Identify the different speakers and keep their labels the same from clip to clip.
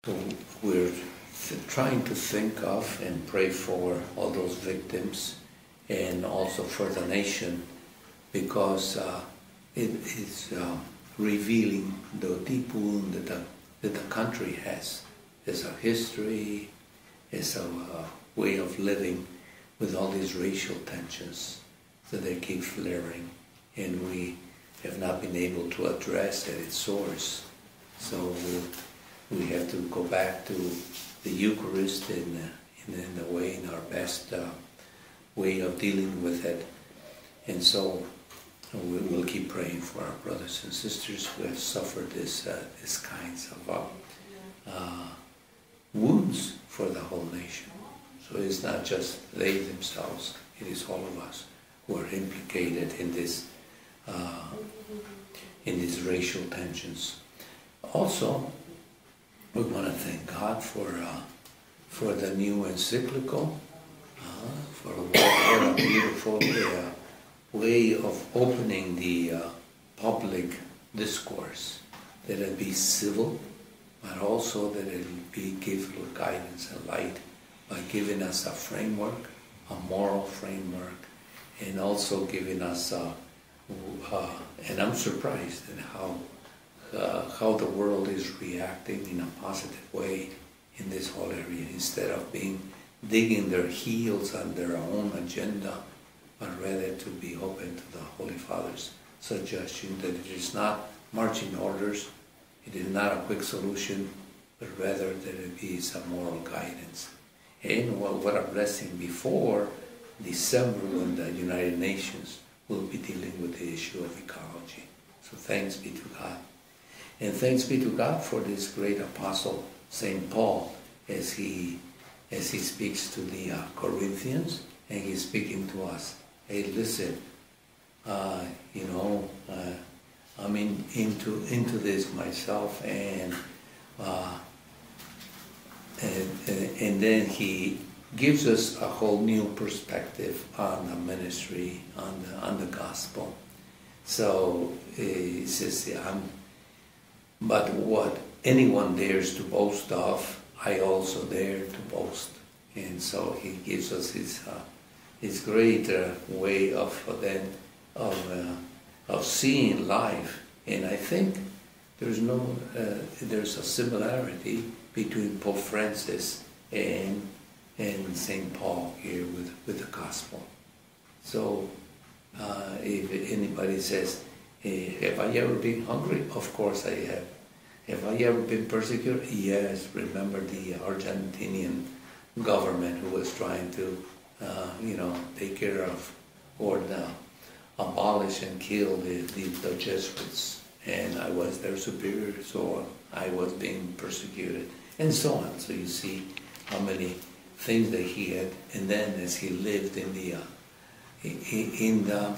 Speaker 1: So we're trying to think of and pray for all those victims and also for the nation, because it is revealing the deep wound that the country has. As a history, as a way of living with all these racial tensions that they keep flaring, and we have not been able to address at its source. So we have to go back to the Eucharist in our best way of dealing with it. And so we will keep praying for our brothers and sisters who have suffered these kinds of wounds for the whole nation. So it's not just they themselves, it is all of us who are implicated in these racial tensions. Also, we want to thank God for the new encyclical, for what a beautiful way of opening the public discourse, that it be civil, but also that it give guidance and light by giving us a framework, a moral framework, and also giving us and I'm surprised at how the world is reacting in a positive way in this whole area, instead of digging their heels on their own agenda, but rather to be open to the Holy Father's suggestion that it is not marching orders, it is not a quick solution, but rather that it be some moral guidance. And what a blessing before December, when the United Nations will be dealing with the issue of ecology. So thanks be to God. And thanks be to God for this great apostle, St. Paul, as he speaks to the Corinthians, and he's speaking to us. Hey, listen, I'm into this myself, and then he gives us a whole new perspective on the ministry, on the gospel. So he says, but what anyone dares to boast of, I also dare to boast. And so he gives us his great way of seeing life. And I think there's a similarity between Pope Francis and St. Paul here with the gospel. So if anybody says, have I ever been hungry? Of course I have. Have I ever been persecuted? Yes. Remember the Argentinian government who was trying to, take care of or abolish and kill the Jesuits, and I was their superior, so I was being persecuted, and so on. So you see how many things that he had, and then as he lived in the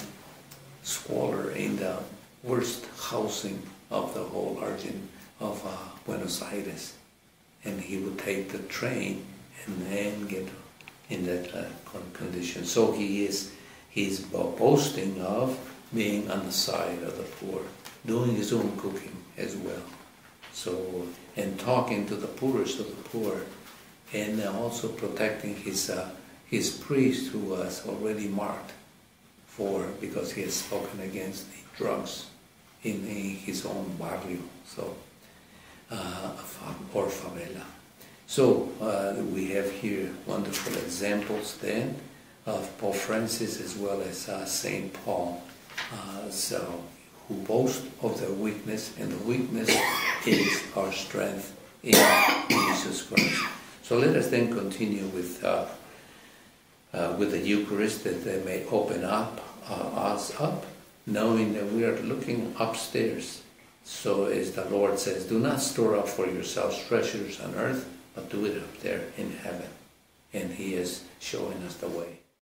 Speaker 1: squalor, in the worst housing of the whole of Buenos Aires, and he would take the train and then get in that condition. So he's boasting of being on the side of the poor, doing his own cooking as well. So, and talking to the poorest of the poor, and also protecting his priest who was already marked because he has spoken against the drugs in his own barrio, so or favela. So we have here wonderful examples then of Pope Francis as well as St. Paul, who boast of their weakness, and the weakness is our strength in Jesus Christ. So let us then continue with the Eucharist, that they may open us up, knowing that we are looking upstairs. So as the Lord says, do not store up for yourselves treasures on earth, but do it up there in heaven. And He is showing us the way.